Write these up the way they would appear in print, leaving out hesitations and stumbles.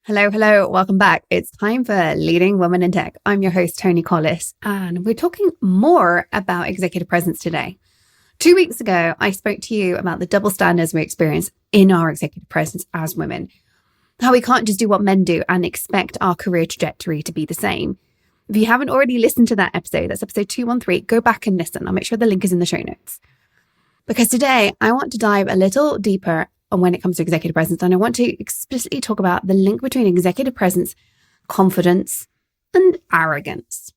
Hello, hello. Welcome back. It's time for Leading Women in Tech. I'm your host, Tony Collis, and we're talking more about executive presence today. 2 weeks ago, I spoke to you about the double standards we experience in our executive presence as women. How we can't just do what men do and expect our career trajectory to be the same. If you haven't already listened to that episode, that's episode 213, go back and listen. I'll make sure the link is in the show notes. Because today, I want to dive a little deeper on when it comes to executive presence, and I want to explicitly talk about the link between executive presence, confidence, and arrogance.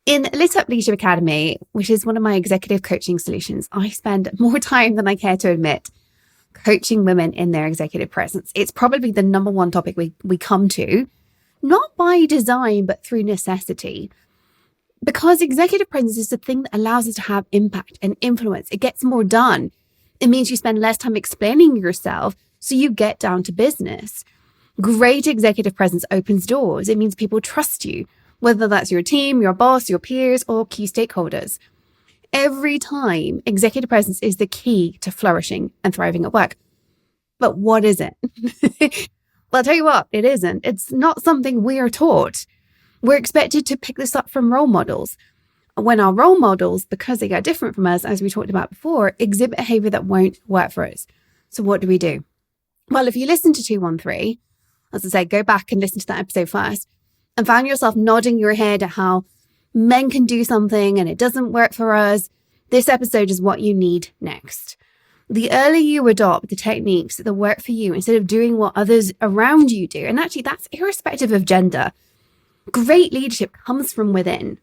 In Lit Up Leadership Academy, which is one of my executive coaching solutions, I spend more time than I care to admit coaching women in their executive presence. It's probably the number one topic we come to, not by design, but through necessity. Because executive presence is the thing that allows us to have impact and influence. It gets more done. It means you spend less time explaining yourself, so you get down to business. Great executive presence opens doors. It means people trust you, whether that's your team, your boss, your peers, or key stakeholders. Every time, executive presence is the key to flourishing and thriving at work. But what is it? Well, I'll tell you what, it isn't. It's not something we are taught. We're expected to pick this up from role models. When our role models, because they are different from us, as we talked about before, exhibit behavior that won't work for us. So what do? Well, if you listen to 213, as I say, go back and listen to that episode first, and found yourself nodding your head at how men can do something and it doesn't work for us, this episode is what you need next. The earlier you adopt the techniques that work for you instead of doing what others around you do, and actually that's irrespective of gender, great leadership comes from within.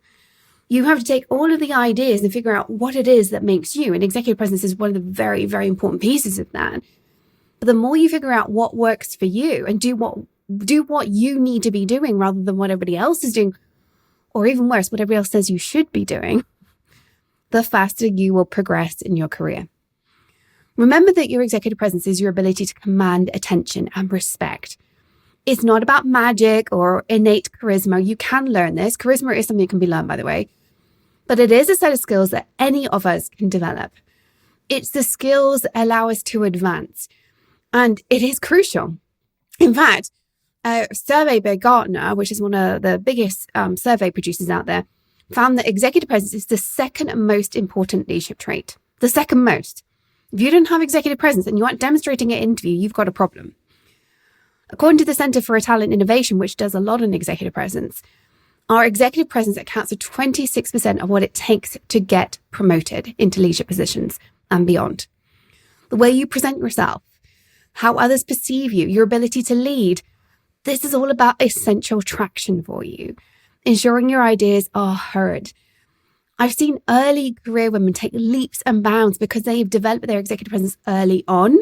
You have to take all of the ideas and figure out what it is that makes you, and executive presence is one of the very, very important pieces of that. But the more you figure out what works for you and do what you need to be doing rather than what everybody else is doing, or even worse, what everybody else says you should be doing, the faster you will progress in your career. Remember that your executive presence is your ability to command attention and respect. It's not about magic or innate charisma. You can learn this. Charisma is something that can be learned, by the way. But it is a set of skills that any of us can develop. It's the skills that allow us to advance. And it is crucial. In fact, a survey by Gartner, which is one of the biggest survey producers out there, found that executive presence is the second most important leadership trait. The second most. If you don't have executive presence and you aren't demonstrating it in an interview, you've got a problem. According to the Center for Talent Innovation, which does a lot on executive presence, our executive presence accounts for 26% of what it takes to get promoted into leadership positions and beyond. The way you present yourself, how others perceive you, your ability to lead, this is all about essential traction for you, ensuring your ideas are heard. I've seen early career women take leaps and bounds because they've developed their executive presence early on,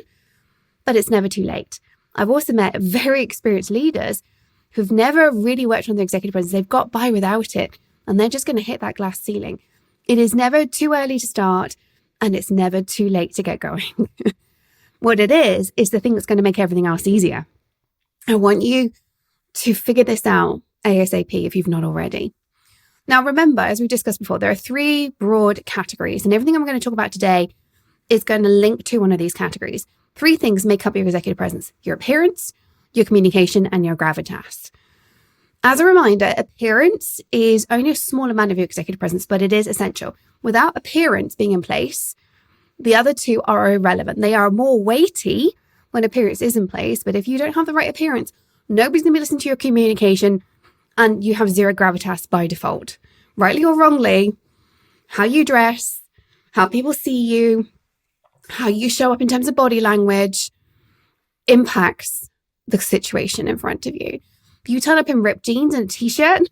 but it's never too late. I've also met very experienced leaders who've never really worked on their executive presence. They've got by without it, and they're just going to hit that glass ceiling. It is never too early to start, and it's never too late to get going. What it is the thing that's going to make everything else easier. I want you to figure this out ASAP if you've not already. Now, remember, as we discussed before, there are 3 broad categories, and everything I'm going to talk about today is going to link to one of these categories. 3 things make up your executive presence: your appearance, your communication, and your gravitas. As a reminder, appearance is only a small amount of your executive presence, but it is essential. Without appearance being in place, the other 2 are irrelevant. They are more weighty when appearance is in place, but if you don't have the right appearance, nobody's going to be listening to your communication, and you have zero gravitas by default. Rightly or wrongly, how you dress, how people see you, how you show up in terms of body language impacts the situation in front of you. If you turn up in ripped jeans and a t-shirt,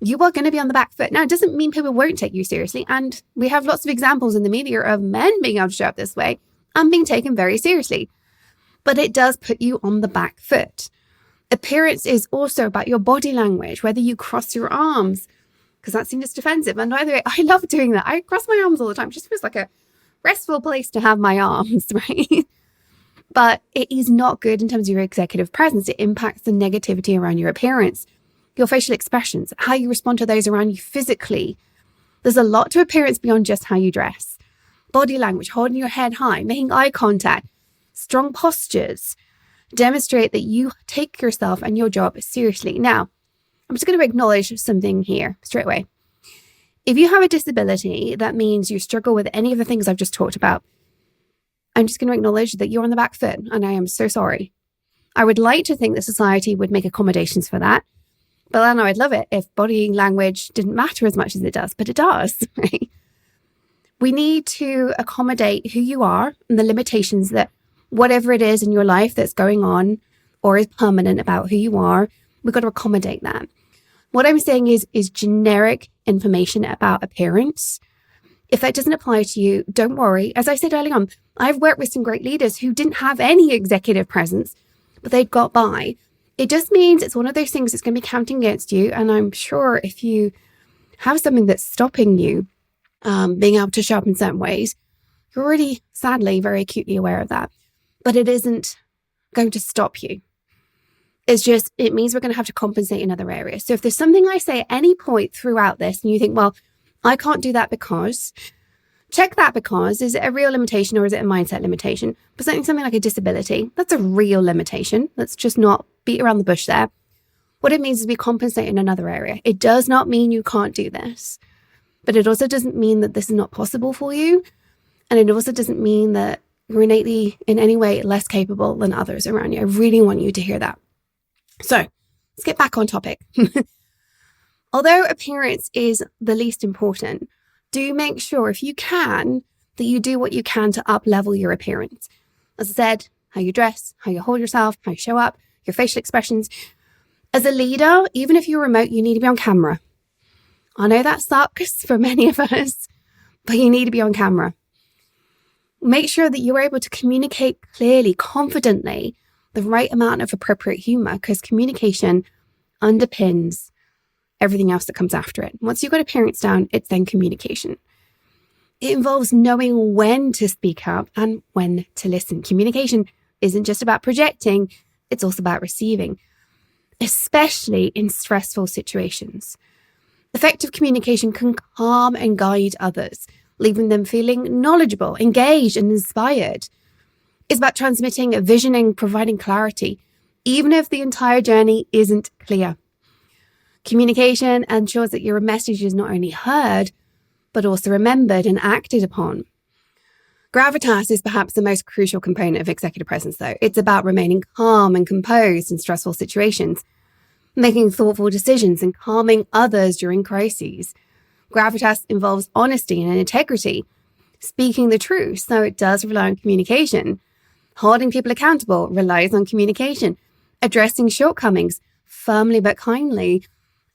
you are going to be on the back foot. Now, it doesn't mean people won't take you seriously. And we have lots of examples in the media of men being able to show up this way and being taken very seriously. But it does put you on the back foot. Appearance is also about your body language, whether you cross your arms, because that seems defensive. And by the way, I love doing that. I cross my arms all the time. It just feels like a restful place to have my arms, right? But it is not good in terms of your executive presence. It impacts the negativity around your appearance, your facial expressions, how you respond to those around you physically. There's a lot to appearance beyond just how you dress. Body language, holding your head high, making eye contact, strong postures demonstrate that you take yourself and your job seriously. Now, I'm just going to acknowledge something here straight away. If you have a disability, that means you struggle with any of the things I've just talked about. I'm just going to acknowledge that you're on the back foot, and I am so sorry. I would like to think that society would make accommodations for that, but then I would love it if body language didn't matter as much as it does, but it does, right? We need to accommodate who you are and the limitations that whatever it is in your life that's going on or is permanent about who you are, we've got to accommodate that. What I'm saying is generic information about appearance. If that doesn't apply to you, don't worry. As I said earlier on, I've worked with some great leaders who didn't have any executive presence, but they'd got by. It just means it's one of those things that's going to be counting against you. And I'm sure if you have something that's stopping you being able to show up in certain ways, you're already, sadly, very acutely aware of that. But it isn't going to stop you. It means we're going to have to compensate in other areas. So if there's something I say at any point throughout this and you think, well, I can't do that because, check that because. Is it a real limitation or is it a mindset limitation? But something like a disability, that's a real limitation. Let's just not beat around the bush there. What it means is we compensate in another area. It does not mean you can't do this, but it also doesn't mean that this is not possible for you. And it also doesn't mean that you're innately in any way less capable than others around you. I really want you to hear that. So let's get back on topic. Although appearance is the least important, do make sure if you can that you do what you can to up-level your appearance. As I said, how you dress, how you hold yourself, how you show up, your facial expressions. As a leader, even if you're remote, you need to be on camera. I know that sucks for many of us, but you need to be on camera. Make sure that you're able to communicate clearly, confidently, the right amount of appropriate humor, because communication underpins everything else that comes after it. Once you've got appearance down, it's then communication. It involves knowing when to speak up and when to listen. Communication isn't just about projecting, it's also about receiving, especially in stressful situations. Effective communication can calm and guide others, leaving them feeling knowledgeable, engaged, and inspired. It's about transmitting a vision and providing clarity, even if the entire journey isn't clear. Communication ensures that your message is not only heard, but also remembered and acted upon. Gravitas is perhaps the most crucial component of executive presence, though. It's about remaining calm and composed in stressful situations, making thoughtful decisions and calming others during crises. Gravitas involves honesty and integrity, speaking the truth, so it does rely on communication. Holding people accountable relies on communication. Addressing shortcomings firmly but kindly,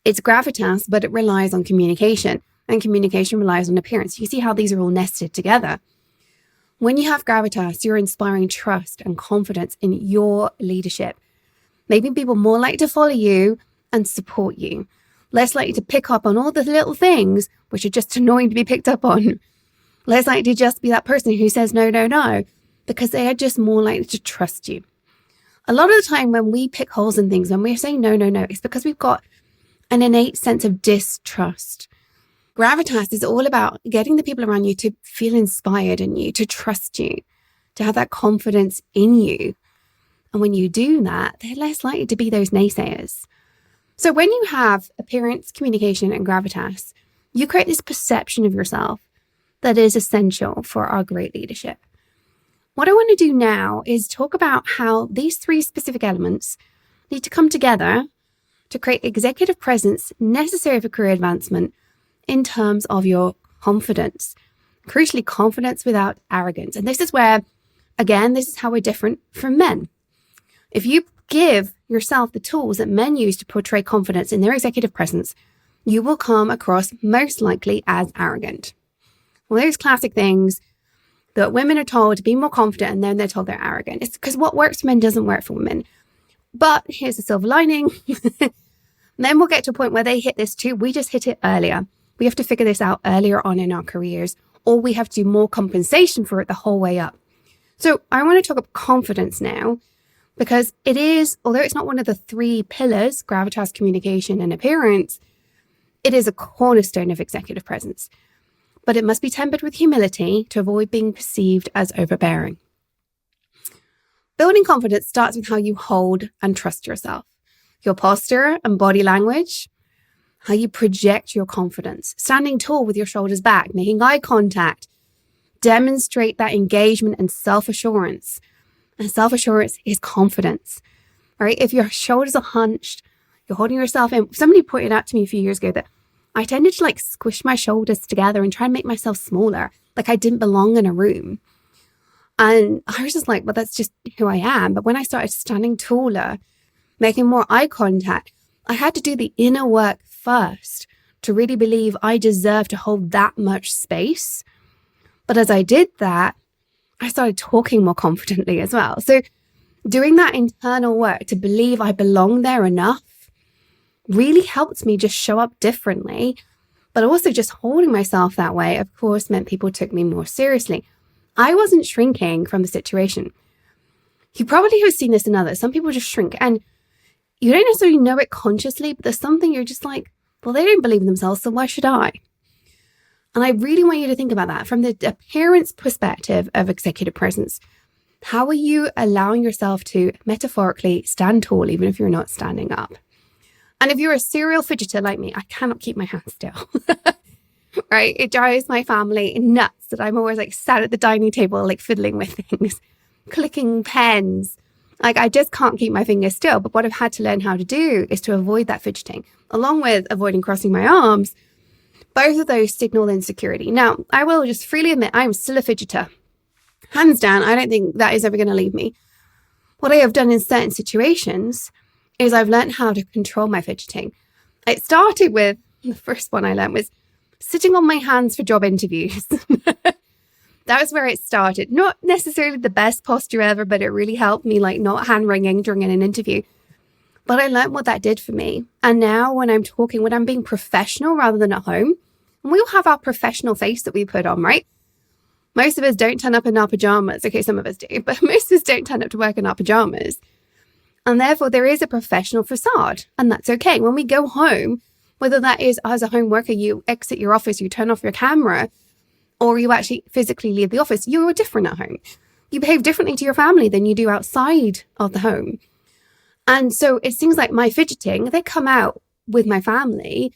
it's gravitas, but it relies on communication, and communication relies on appearance. You see how these are all nested together. When you have gravitas, you're inspiring trust and confidence in your leadership, making people more likely to follow you and support you, less likely to pick up on all the little things which are just annoying to be picked up on, less likely to just be that person who says no, no, no, because they are just more likely to trust you. A lot of the time when we pick holes in things, when we're saying no, no, no, it's because we've got an innate sense of distrust. Gravitas is all about getting the people around you to feel inspired in you, to trust you, to have that confidence in you. And when you do that, they're less likely to be those naysayers. So when you have appearance, communication, and gravitas, you create this perception of yourself that is essential for our great leadership. What I want to do now is talk about how these three specific elements need to come together to create executive presence necessary for career advancement in terms of your confidence. Crucially, confidence without arrogance. And this is where, again, this is how we're different from men. If you give yourself the tools that men use to portray confidence in their executive presence, you will come across most likely as arrogant. Well, those classic things that women are told to be more confident and then they're told they're arrogant. It's because what works for men doesn't work for women. But here's the silver lining. Men will get to a point where they hit this too. We just hit it earlier. We have to figure this out earlier on in our careers, or we have to do more compensation for it the whole way up. So I want to talk about confidence now, because it is, although it's not one of the 3 pillars, gravitas, communication, and appearance, it is a cornerstone of executive presence. But it must be tempered with humility to avoid being perceived as overbearing. Building confidence starts with how you hold and trust yourself, your posture and body language, how you project your confidence, standing tall with your shoulders back, making eye contact, demonstrate that engagement and self-assurance. And self-assurance is confidence, right? If your shoulders are hunched, you're holding yourself in. Somebody pointed out to me a few years ago that I tended to like squish my shoulders together and try and make myself smaller, like I didn't belong in a room. And I was just like, well, that's just who I am. But when I started standing taller, making more eye contact, I had to do the inner work first to really believe I deserve to hold that much space. But as I did that, I started talking more confidently as well. So doing that internal work to believe I belong there enough really helped me just show up differently. But also just holding myself that way, of course, meant people took me more seriously. I wasn't shrinking from the situation. You probably have seen this in others. Some people just shrink and you don't necessarily know it consciously, but there's something you're just like, well, they don't believe in themselves, so why should I? And I really want you to think about that from the appearance perspective of executive presence. How are you allowing yourself to metaphorically stand tall, even if you're not standing up? And if you're a serial fidgeter like me, I cannot keep my hands still. Right? It drives my family nuts that I'm always like sat at the dining table, like fiddling with things, clicking pens. Like I just can't keep my fingers still. But what I've had to learn how to do is to avoid that fidgeting, along with avoiding crossing my arms. Both of those signal insecurity. Now, I will just freely admit I'm still a fidgeter. Hands down, I don't think that is ever going to leave me. What I have done in certain situations is I've learned how to control my fidgeting. It started with, the first one I learned was sitting on my hands for job interviews. That was where it started. Not necessarily the best posture ever, but it really helped me like not hand wringing during an interview. But I learned what that did for me. And now when I'm talking, when I'm being professional rather than at home, and we all have our professional face that we put on, right? Most of us don't turn up in our pajamas. Okay, some of us do, but most of us don't turn up to work in our pajamas. And therefore there is a professional facade, and that's okay. When we go home, whether that is as a home worker, you exit your office, you turn off your camera, or you actually physically leave the office, you're different at home. You behave differently to your family than you do outside of the home. And so it's things like my fidgeting, they come out with my family.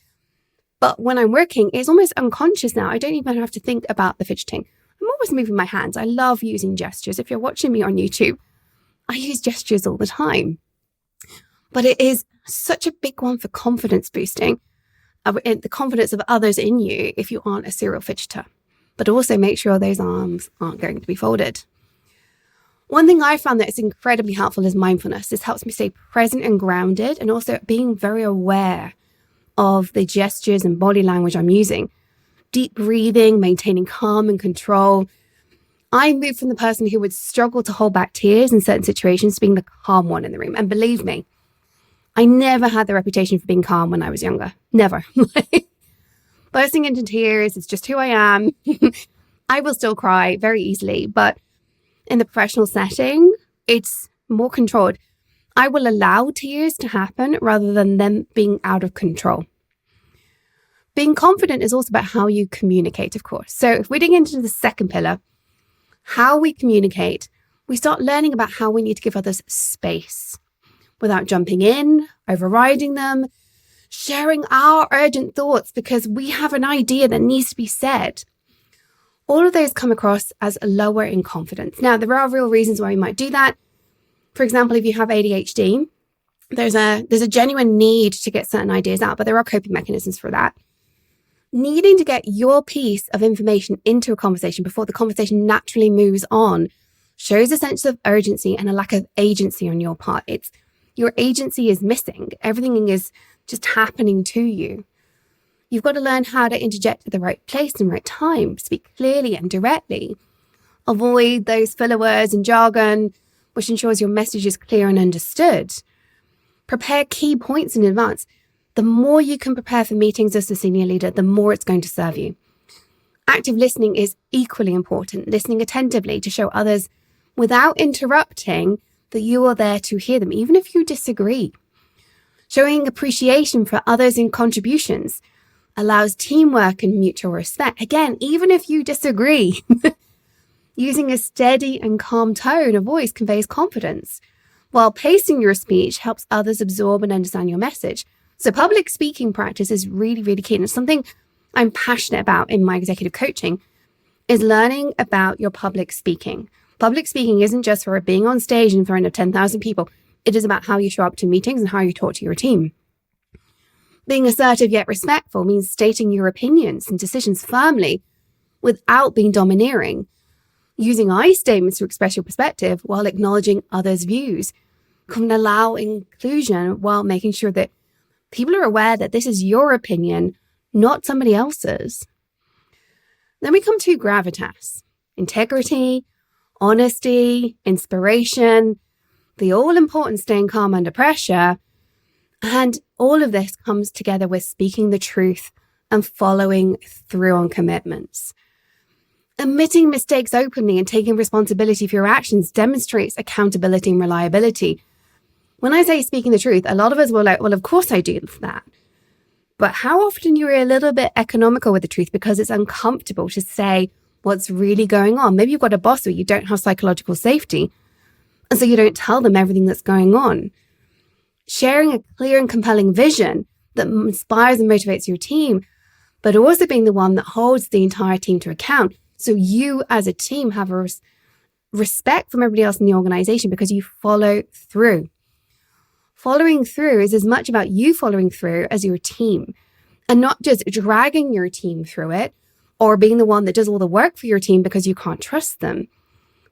But when I'm working, it's almost unconscious now. I don't even have to think about the fidgeting. I'm always moving my hands. I love using gestures. If you're watching me on YouTube, I use gestures all the time. But it is such a big one for confidence boosting, the confidence of others in you if you aren't a serial fidgeter. But also make sure those arms aren't going to be folded. One thing I found that is incredibly helpful is mindfulness. This helps me stay present and grounded, and also being very aware of the gestures and body language I'm using. Deep breathing, maintaining calm and control. I moved from the person who would struggle to hold back tears in certain situations to being the calm one in the room. And believe me, I never had the reputation for being calm when I was younger. Never. Bursting into tears, it's just who I am. I will still cry very easily, but in the professional setting, it's more controlled. I will allow tears to happen rather than them being out of control. Being confident is also about how you communicate, of course. So if we dig into the second pillar, how we communicate, we start learning about how we need to give others space without jumping in, overriding them, sharing our urgent thoughts because we have an idea that needs to be said. All of those come across as lower in confidence. Now, there are real reasons why we might do that. For example, if you have ADHD, there's a genuine need to get certain ideas out, but there are coping mechanisms for that. Needing to get your piece of information into a conversation before the conversation naturally moves on shows a sense of urgency and a lack of agency on your part. It's your agency is missing. Everything is just happening to you. You've got to learn how to interject at the right place and right time, speak clearly and directly. Avoid those filler words and jargon, which ensures your message is clear and understood. Prepare key points in advance. The more you can prepare for meetings as a senior leader, the more it's going to serve you. Active listening is equally important, listening attentively to show others without interrupting, that you are there to hear them, even if you disagree. Showing appreciation for others' and contributions allows teamwork and mutual respect. Again, even if you disagree, using a steady and calm tone of voice conveys confidence, while pacing your speech helps others absorb and understand your message. So public speaking practice is really, really key. And it's something I'm passionate about in my executive coaching, is learning about your public speaking. Public speaking isn't just for being on stage in front of 10,000 people. It is about how you show up to meetings and how you talk to your team. Being assertive yet respectful means stating your opinions and decisions firmly without being domineering. Using I statements to express your perspective while acknowledging others' views can allow inclusion while making sure that people are aware that this is your opinion, not somebody else's. Then we come to gravitas: integrity, honesty, inspiration, the all-important staying calm under pressure. And all of this comes together with speaking the truth and following through on commitments. Admitting mistakes openly and taking responsibility for your actions demonstrates accountability and reliability. When I say speaking the truth, a lot of us will like, well, of course I do that. But how often you're a little bit economical with the truth because it's uncomfortable to say what's really going on. Maybe you've got a boss where you don't have psychological safety, and so you don't tell them everything that's going on. Sharing a clear and compelling vision that inspires and motivates your team, but also being the one that holds the entire team to account. So you as a team have a respect from everybody else in the organization because you follow through. Following through is as much about you following through as your team, and not just dragging your team through it or being the one that does all the work for your team because you can't trust them.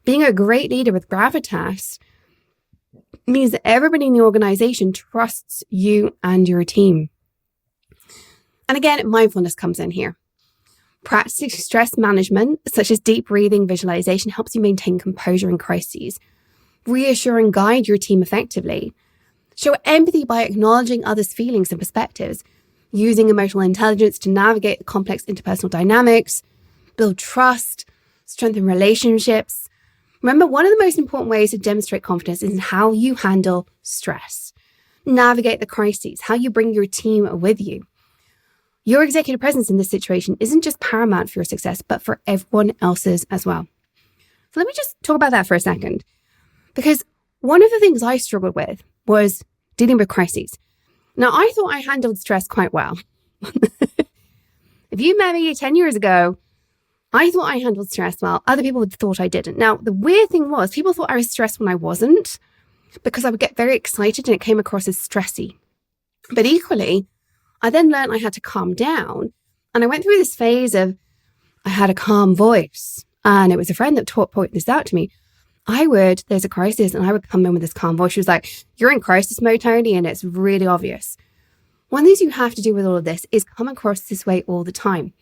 Being a great leader with gravitas means that everybody in the organization trusts you and your team. And again, mindfulness comes in here. Practicing stress management, such as deep breathing, visualization, helps you maintain composure in crises. Reassure and guide your team effectively. Show empathy by acknowledging others' feelings and perspectives, using emotional intelligence to navigate the complex interpersonal dynamics, build trust, strengthen relationships. Remember, one of the most important ways to demonstrate confidence is in how you handle stress. Navigate the crises, how you bring your team with you. Your executive presence in this situation isn't just paramount for your success, but for everyone else's as well. So let me just talk about that for a second, because one of the things I struggled with was dealing with crises. Now, I thought I handled stress quite well. If you met me 10 years ago, I thought I handled stress well. Other people thought I didn't. Now, the weird thing was people thought I was stressed when I wasn't, because I would get very excited and it came across as stressy. But equally, I then learned I had to calm down. And I went through this phase of, I had a calm voice. And it was a friend that pointed this out to me. There's a crisis, and I would come in with this calm voice. She was like, you're in crisis mode, Tony, and it's really obvious. One of the things you have to do with all of this is come across this way all the time.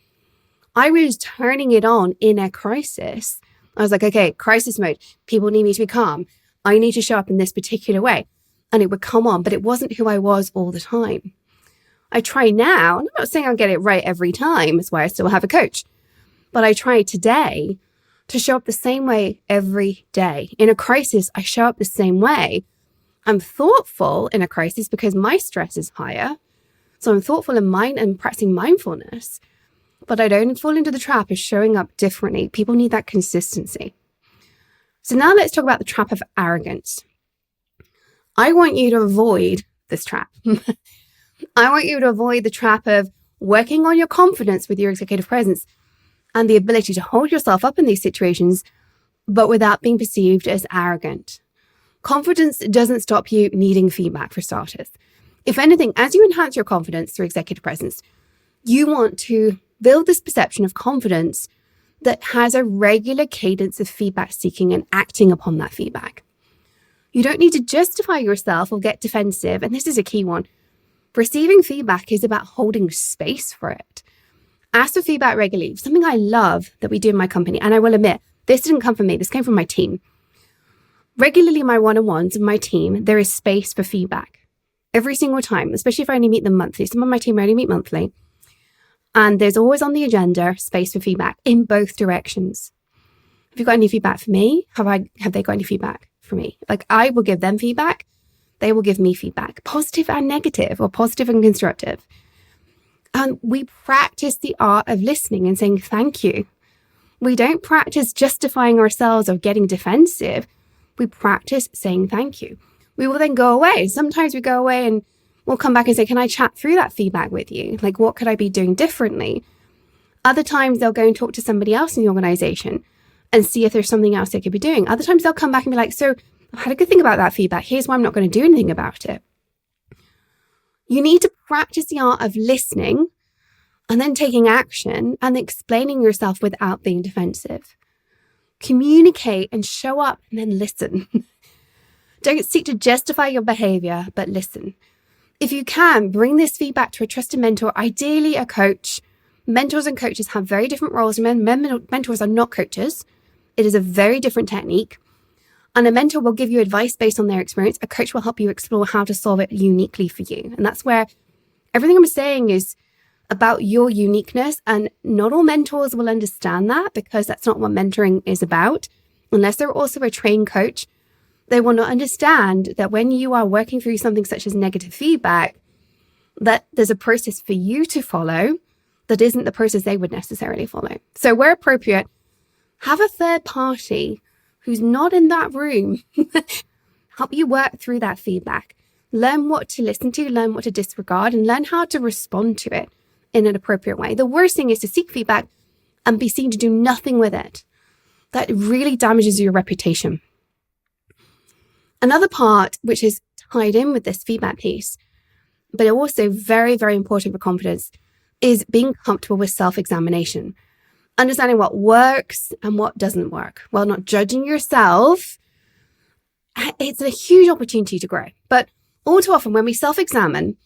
I was turning it on in a crisis. I was like, okay, crisis mode. People need me to be calm. I need to show up in this particular way. And it would come on, but it wasn't who I was all the time. I try now, and I'm not saying I'll get it right every time. That's why I still have a coach. But I try today to show up the same way every day. In a crisis, I show up the same way. I'm thoughtful in a crisis because my stress is higher. So I'm thoughtful in mind and practicing mindfulness. But I don't fall into the trap of showing up differently. People need that consistency. So now let's talk about the trap of arrogance. I want you to avoid this trap. I want you to avoid the trap of working on your confidence with your executive presence and the ability to hold yourself up in these situations, but without being perceived as arrogant. Confidence doesn't stop you needing feedback, for starters. If anything, as you enhance your confidence through executive presence, you want to build this perception of confidence that has a regular cadence of feedback seeking and acting upon that feedback. You don't need to justify yourself or get defensive, and this is a key one. Receiving feedback is about holding space for it. Ask for feedback regularly. Something I love that we do in my company, and I will admit, this didn't come from me, this came from my team. Regularly in my one-on-ones of my team, there is space for feedback. Every single time, especially if I only meet them monthly. Some of my team only meet monthly. And there's always on the agenda space for feedback in both directions. Have you got any feedback for me? Have they got any feedback for me? Like, I will give them feedback. They will give me feedback, positive and negative, or positive and constructive. And we practice the art of listening and saying thank you. We don't practice justifying ourselves or getting defensive. We practice saying thank you. We will then go away. Sometimes we go away and we'll come back and say, can I chat through that feedback with you? Like, what could I be doing differently? Other times they'll go and talk to somebody else in the organization and see if there's something else they could be doing. Other times they'll come back and be like, so I had a good thing about that feedback. Here's why I'm not going to do anything about it. You need to practice the art of listening and then taking action and explaining yourself without being defensive. Communicate and show up and then listen. Don't seek to justify your behavior, but listen. If you can, bring this feedback to a trusted mentor, ideally a coach. Mentors and coaches have very different roles. Mentors are not coaches. It is a very different technique. And a mentor will give you advice based on their experience. A coach will help you explore how to solve it uniquely for you. And that's where everything I'm saying is about your uniqueness. And not all mentors will understand that, because that's not what mentoring is about. Unless they're also a trained coach, they will not understand that when you are working through something such as negative feedback, that there's a process for you to follow that isn't the process they would necessarily follow. So where appropriate, have a third party who's not in that room help you work through that feedback. Learn what to listen to, learn what to disregard, and learn how to respond to it in an appropriate way. The worst thing is to seek feedback and be seen to do nothing with it. That really damages your reputation. Another part, which is tied in with this feedback piece, but also very, very important for confidence, is being comfortable with self-examination. Understanding what works and what doesn't work, while not judging yourself. It's a huge opportunity to grow. But all too often when we self-examine,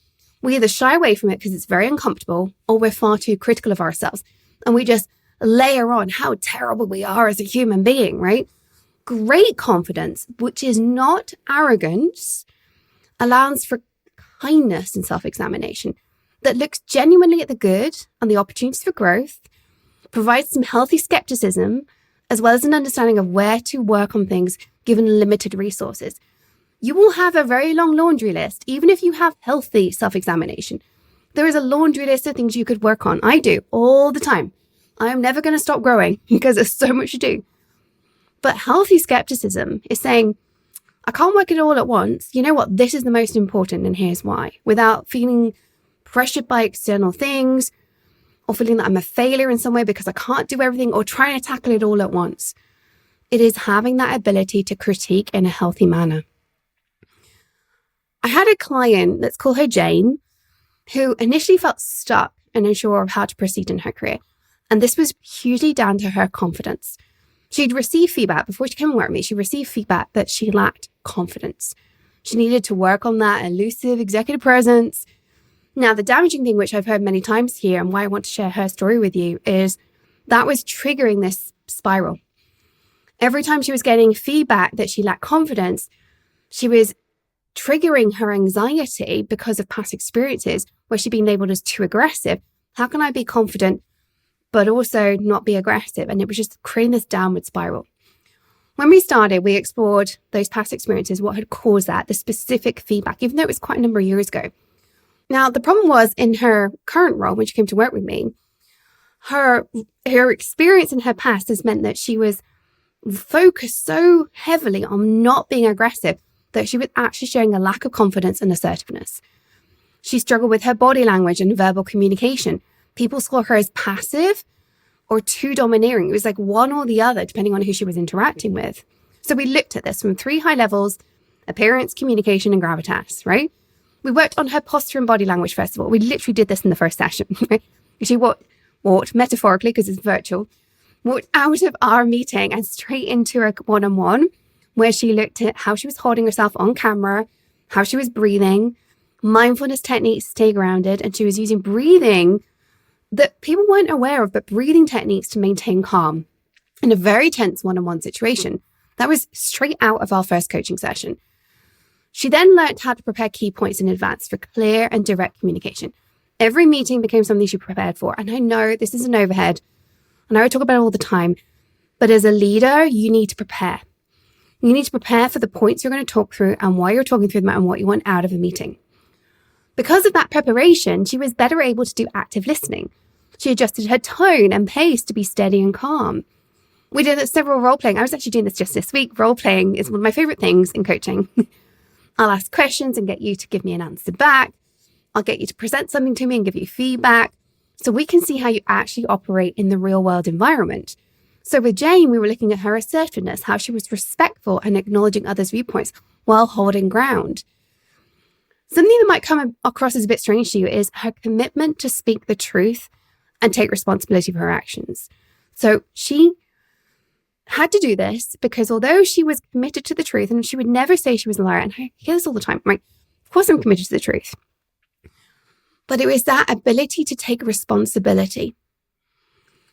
we either shy away from it because it's very uncomfortable, or we're far too critical of ourselves. And we just layer on how terrible we are as a human being, right? Great confidence, which is not arrogance, allows for kindness and self-examination that looks genuinely at the good and the opportunities for growth, provides some healthy skepticism, as well as an understanding of where to work on things given limited resources. You will have a very long laundry list, even if you have healthy self-examination. There is a laundry list of things you could work on. I do all the time. I am never going to stop growing because there's so much to do. But healthy skepticism is saying, I can't work it all at once. You know what? This is the most important, and here's why. Without feeling pressured by external things, or feeling that I'm a failure in some way because I can't do everything, or trying to tackle it all at once. It is having that ability to critique in a healthy manner. I had a client, let's call her Jane, who initially felt stuck and unsure of how to proceed in her career. And this was hugely down to her confidence. She'd received feedback before she came and work with me. She received feedback that she lacked confidence. She needed to work on that elusive executive presence. Now, the damaging thing, which I've heard many times here, and why I want to share her story with you, is that was triggering this spiral. Every time she was getting feedback that she lacked confidence, she was triggering her anxiety because of past experiences where she'd been labeled as too aggressive. How can I be confident but also not be aggressive? And it was just creating this downward spiral. When we started, we explored those past experiences, what had caused that, the specific feedback, even though it was quite a number of years ago. Now, the problem was in her current role, when she came to work with me, her experience in her past has meant that she was focused so heavily on not being aggressive that she was actually showing a lack of confidence and assertiveness. She struggled with her body language and verbal communication. People saw her as passive or too domineering. It was like one or the other, depending on who she was interacting with. So we looked at this from 3 high levels: appearance, communication, and gravitas, right? We worked on her posture and body language first of all. We literally did this in the first session. Right? She walked metaphorically, because it's virtual, walked out of our meeting and straight into a one-on-one, where she looked at how she was holding herself on camera, how she was breathing, mindfulness techniques to stay grounded, and she was using breathing that people weren't aware of, but breathing techniques to maintain calm in a very tense one-on-one situation. That was straight out of our first coaching session. She then learned how to prepare key points in advance for clear and direct communication. Every meeting became something she prepared for. And I know this is an overhead, and I would talk about it all the time, But as a leader, you need to prepare. You need to prepare for the points you're going to talk through and why you're talking through them and what you want out of a meeting. Because of that preparation, she was better able to do active listening. She adjusted her tone and pace to be steady and calm. We did several role-playing. I was actually doing this just this week. Role-playing is one of my favorite things in coaching. I'll ask questions and get you to give me an answer back. I'll get you to present something to me and give you feedback so we can see how you actually operate in the real-world environment. So with Jane, we were looking at her assertiveness, how she was respectful and acknowledging others' viewpoints while holding ground. Something that might come across as a bit strange to you is her commitment to speak the truth and take responsibility for her actions. So she had to do this because although she was committed to the truth, and she would never say she was a liar, and I hear this all the time, right? Of course I'm committed to the truth. But it was that ability to take responsibility.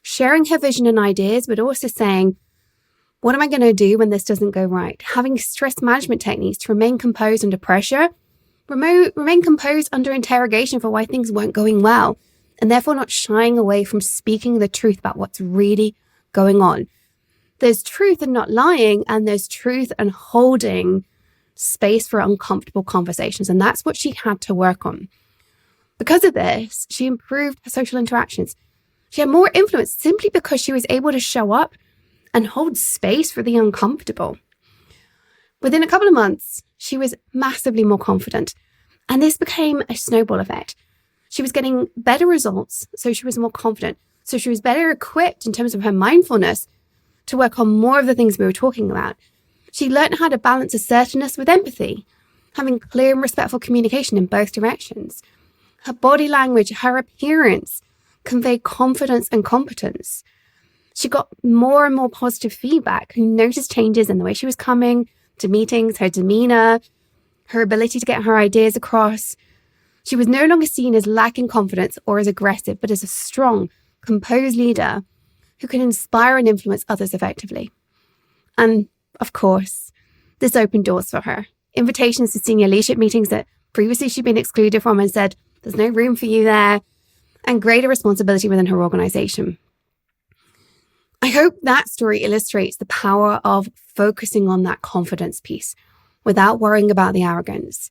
Sharing her vision and ideas, but also saying, what am I going to do when this doesn't go right? Having stress management techniques to remain composed under pressure, remain composed under interrogation for why things weren't going well, and therefore not shying away from speaking the truth about what's really going on. There's truth in not lying, and there's truth in holding space for uncomfortable conversations. And that's what she had to work on. Because of this, she improved her social interactions. She had more influence simply because she was able to show up and hold space for the uncomfortable. Within a couple of months, she was massively more confident. And this became a snowball effect. She was getting better results, so she was more confident. So she was better equipped in terms of her mindfulness to work on more of the things we were talking about. She learned how to balance assertiveness with empathy, having clear and respectful communication in both directions. Her body language, her appearance conveyed confidence and competence. She got more and more positive feedback, who noticed changes in the way she was coming to meetings, her demeanor, her ability to get her ideas across. She was no longer seen as lacking confidence or as aggressive, but as a strong, composed leader who can inspire and influence others effectively. And of course, this opened doors for her. Invitations to senior leadership meetings that previously she'd been excluded from and said, there's no room for you there, and greater responsibility within her organization. I hope that story illustrates the power of focusing on that confidence piece without worrying about the arrogance.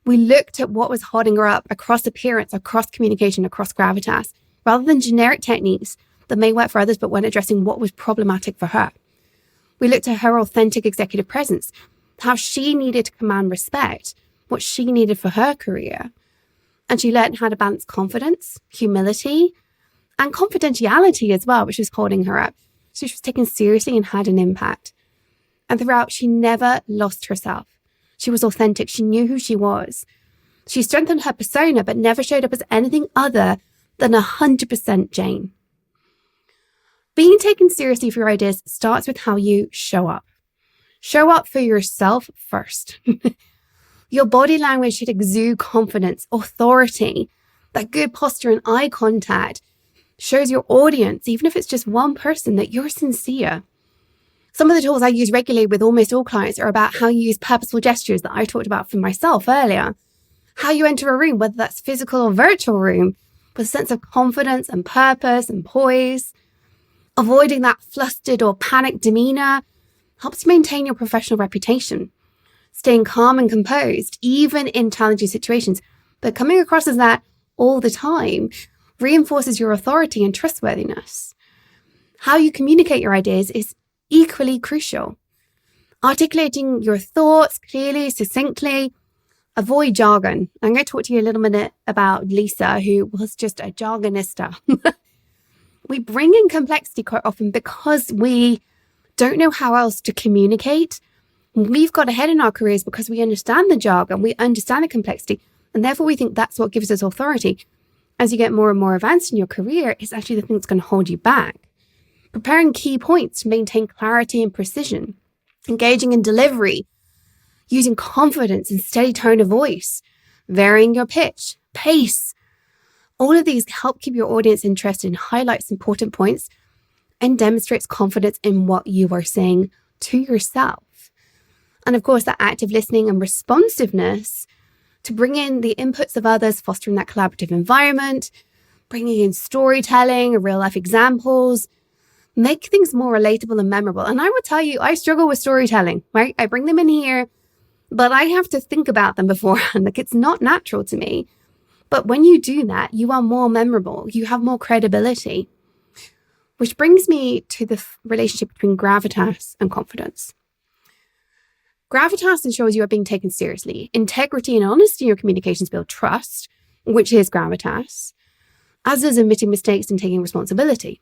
We looked at what was holding her up across appearance, across communication, across gravitas, rather than generic techniques that may work for others but weren't addressing what was problematic for her. We looked at her authentic executive presence, how she needed to command respect, what she needed for her career. And she learned how to balance confidence, humility, and confidentiality as well, which was holding her up. So she was taken seriously and had an impact. And throughout, she never lost herself. She was authentic. She knew who she was. She strengthened her persona, but never showed up as anything other than 100% Jane. Being taken seriously for your ideas starts with how you show up. Show up for yourself first. Your body language should exude confidence, authority. That good posture and eye contact shows your audience, even if it's just one person, that you're sincere. Some of the tools I use regularly with almost all clients are about how you use purposeful gestures that I talked about for myself earlier. How you enter a room, whether that's physical or virtual room, with a sense of confidence and purpose and poise. Avoiding that flustered or panicked demeanor helps you maintain your professional reputation. Staying calm and composed, even in challenging situations, but coming across as that all the time reinforces your authority and trustworthiness. How you communicate your ideas is equally crucial. Articulating your thoughts clearly, succinctly. Avoid jargon. I'm going to talk to you a little minute about Lisa, who was just a jargonista. We bring in complexity quite often because we don't know how else to communicate. We've got ahead in our careers because we understand the jargon, we understand the complexity, and therefore we think that's what gives us authority. As you get more and more advanced in your career, it's actually the thing that's going to hold you back. Preparing key points to maintain clarity and precision. Engaging in delivery. Using confidence and steady tone of voice. Varying your pitch, pace. All of these help keep your audience interested and highlights important points and demonstrates confidence in what you are saying to yourself. And of course, that active listening and responsiveness to bring in the inputs of others, fostering that collaborative environment, bringing in storytelling, real life examples, make things more relatable and memorable. And I will tell you, I struggle with storytelling, right? I bring them in here, but I have to think about them beforehand. Like, it's not natural to me. But when you do that, you are more memorable. You have more credibility. Which brings me to the relationship between gravitas and confidence. Gravitas ensures you are being taken seriously. Integrity and honesty in your communications build trust, which is gravitas, as is admitting mistakes and taking responsibility.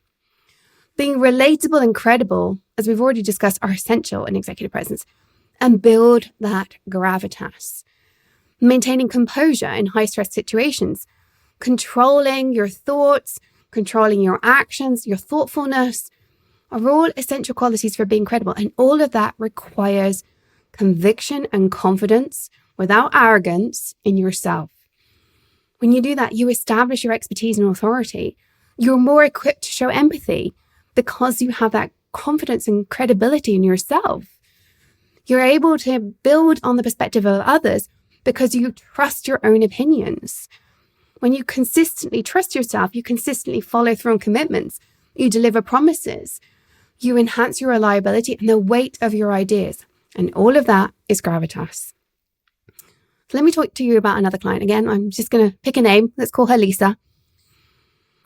Being relatable and credible, as we've already discussed, are essential in executive presence and build that gravitas. Maintaining composure in high-stress situations, controlling your thoughts, controlling your actions, your thoughtfulness, are all essential qualities for being credible. And all of that requires conviction and confidence without arrogance in yourself. When you do that, you establish your expertise and authority. You're more equipped to show empathy because you have that confidence and credibility in yourself. You're able to build on the perspective of others because you trust your own opinions. When you consistently trust yourself, you consistently follow through on commitments, you deliver promises, you enhance your reliability and the weight of your ideas. And all of that is gravitas. So let me talk to you about another client. Again, I'm just going to pick a name. Let's call her Lisa.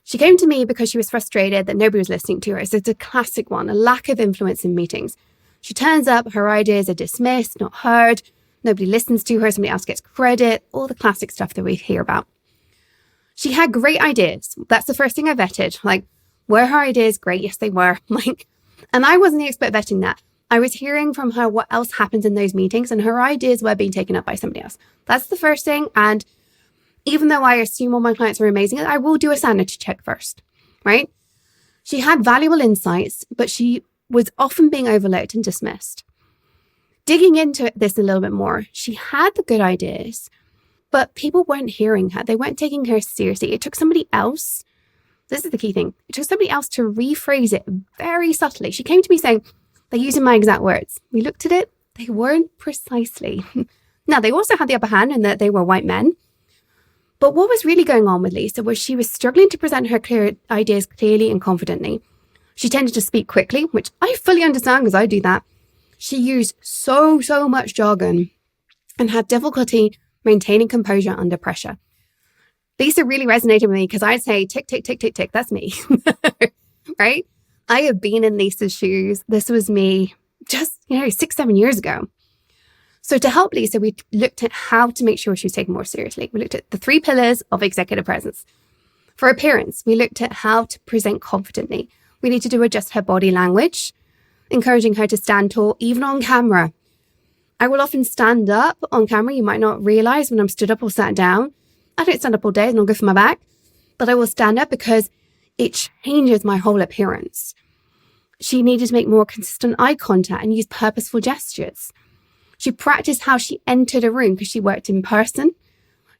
She came to me because she was frustrated that nobody was listening to her. So it's a classic one, a lack of influence in meetings. She turns up, her ideas are dismissed, not heard. Nobody listens to her. Somebody else gets credit. All the classic stuff that we hear about. She had great ideas. That's the first thing I vetted. Like, were her ideas great? Yes, they were. And I wasn't the expert vetting that. I was hearing from her what else happens in those meetings, and her ideas were being taken up by somebody else. That's the first thing. And even though I assume all my clients are amazing, I will do a sanity check first, right? She had valuable insights, but she was often being overlooked and dismissed. Digging into this a little bit more, she had the good ideas, but people weren't hearing her. They weren't taking her seriously. It took somebody else. This is the key thing. It took somebody else to rephrase it very subtly. She came to me saying, they're using my exact words. We looked at it. They weren't precisely. Now, they also had the upper hand in that they were white men. But what was really going on with Lisa was she was struggling to present her clear ideas clearly and confidently. She tended to speak quickly, which I fully understand because I do that. She used so much jargon and had difficulty maintaining composure under pressure. Lisa really resonated with me because I'd say, tick, tick, tick, tick, tick. That's me, right? I have been in Lisa's shoes. This was me just, 6-7 years ago. So to help Lisa, we looked at how to make sure she was taken more seriously. We looked at the 3 pillars of executive presence. For appearance, we looked at how to present confidently. We need to adjust her body language, encouraging her to stand tall, even on camera. I will often stand up on camera. You might not realize when I'm stood up or sat down. I don't stand up all day and I'll go for my back, but I will stand up because it changes my whole appearance. She needed to make more consistent eye contact and use purposeful gestures. She practiced how she entered a room because she worked in person.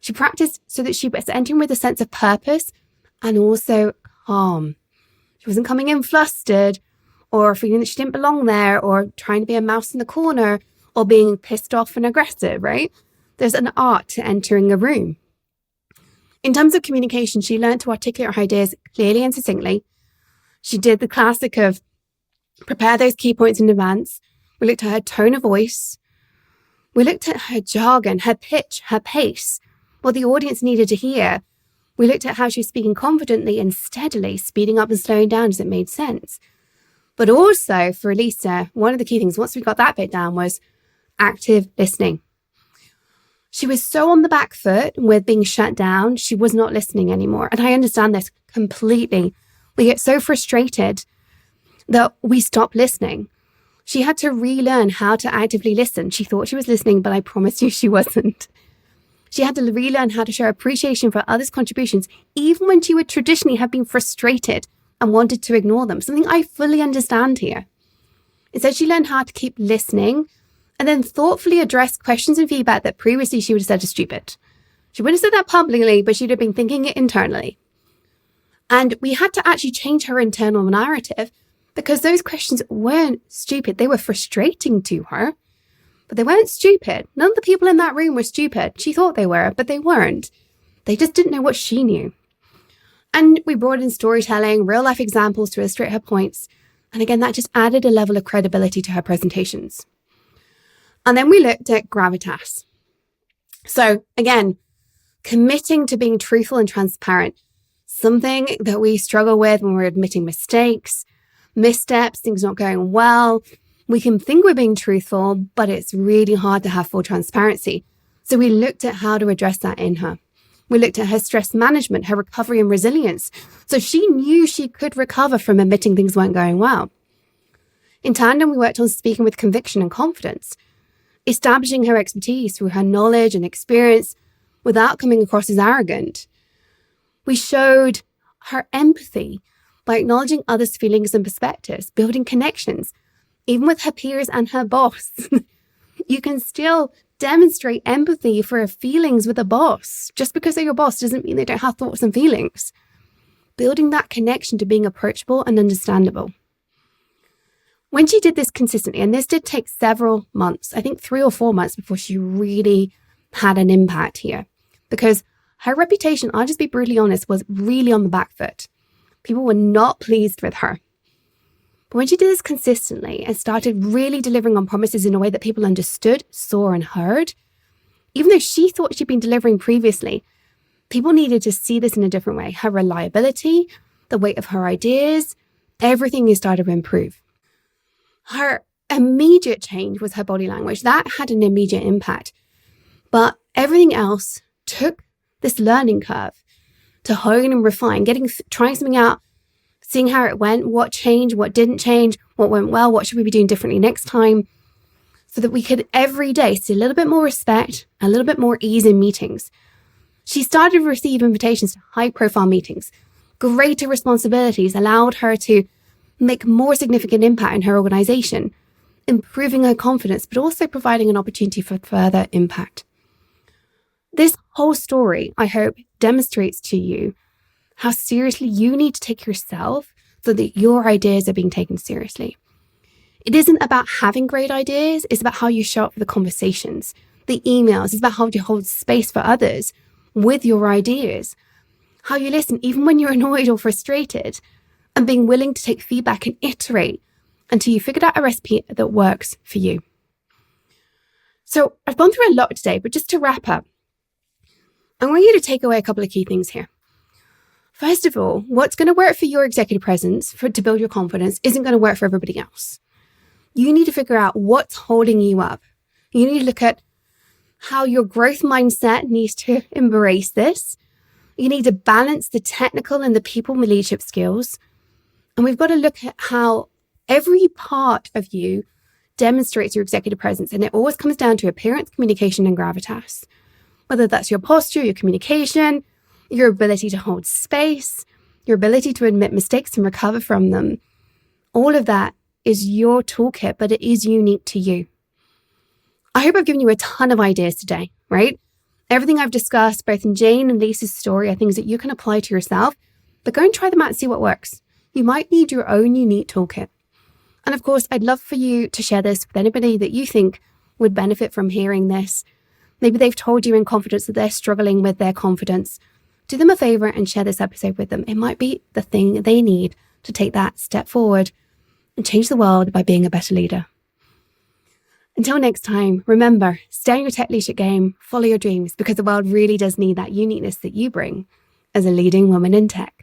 She practiced so that she was entering with a sense of purpose and also calm. She wasn't coming in flustered or feeling that she didn't belong there or trying to be a mouse in the corner or being pissed off and aggressive, right? There's an art to entering a room. In terms of communication, she learned to articulate her ideas clearly and succinctly. She did the classic of prepare those key points in advance. We looked at her tone of voice. We looked at her jargon, her pitch, her pace, what the audience needed to hear. We looked at how she was speaking confidently and steadily, speeding up and slowing down as it made sense. But also for Lisa, one of the key things, once we got that bit down, was active listening. She was so on the back foot with being shut down, she was not listening anymore. And I understand this completely. We get so frustrated that we stop listening. She had to relearn how to actively listen. She thought she was listening, but I promise you she wasn't. She had to relearn how to show appreciation for others' contributions, even when she would traditionally have been frustrated and wanted to ignore them, something I fully understand here. Instead, she learned how to keep listening and then thoughtfully address questions and feedback that previously she would have said is stupid. She wouldn't have said that publicly, but she'd have been thinking it internally. And we had to actually change her internal narrative because those questions weren't stupid. They were frustrating to her, but they weren't stupid. None of the people in that room were stupid. She thought they were, but they weren't. They just didn't know what she knew. And we brought in storytelling, real life examples to illustrate her points. And again, that just added a level of credibility to her presentations. And then we looked at gravitas. So again, committing to being truthful and transparent, something that we struggle with when we're admitting mistakes, missteps, things not going well. We can think we're being truthful, but it's really hard to have full transparency. So we looked at how to address that in her. We looked at her stress management, her recovery and resilience. So she knew she could recover from admitting things weren't going well. In tandem, we worked on speaking with conviction and confidence, establishing her expertise through her knowledge and experience without coming across as arrogant. We showed her empathy by acknowledging others' feelings and perspectives, building connections, even with her peers and her boss. You can still demonstrate empathy for her feelings with a boss. Just because they're your boss doesn't mean they don't have thoughts and feelings. Building that connection to being approachable and understandable. When she did this consistently, and this did take several months, I think 3 or 4 months before she really had an impact here, because her reputation, I'll just be brutally honest, was really on the back foot. People were not pleased with her. But when she did this consistently and started really delivering on promises in a way that people understood, saw, and heard, even though she thought she'd been delivering previously, people needed to see this in a different way. Her reliability, the weight of her ideas, everything started to improve. Her immediate change was her body language. That had an immediate impact. But everything else took this learning curve to hone and refine, trying something out, seeing how it went, what changed, what didn't change, what went well, what should we be doing differently next time, so that we could every day see a little bit more respect, a little bit more ease in meetings. She started to receive invitations to high-profile meetings. Greater responsibilities allowed her to make more significant impact in her organization, improving her confidence, but also providing an opportunity for further impact. This whole story, I hope, demonstrates to you how seriously you need to take yourself so that your ideas are being taken seriously. It isn't about having great ideas, it's about how you show up for the conversations, the emails, it's about how you hold space for others with your ideas, how you listen even when you're annoyed or frustrated, and being willing to take feedback and iterate until you figured out a recipe that works for you. So I've gone through a lot today, but just to wrap up, I want you to take away a couple of key things here. First of all, what's going to work for your executive presence to build your confidence isn't going to work for everybody else. You need to figure out what's holding you up. You need to look at how your growth mindset needs to embrace this. You need to balance the technical and the people leadership skills. And we've got to look at how every part of you demonstrates your executive presence. And it always comes down to appearance, communication, and gravitas. Whether that's your posture, your communication, your ability to hold space, your ability to admit mistakes and recover from them. All of that is your toolkit, but it is unique to you. I hope I've given you a ton of ideas today, right? Everything I've discussed, both in Jane and Lisa's story, are things that you can apply to yourself, but go and try them out and see what works. You might need your own unique toolkit. And of course, I'd love for you to share this with anybody that you think would benefit from hearing this. Maybe they've told you in confidence that they're struggling with their confidence. Do them a favor and share this episode with them. It might be the thing they need to take that step forward and change the world by being a better leader. Until next time, remember, stay on your tech leadership game, follow your dreams, because the world really does need that uniqueness that you bring as a leading woman in tech.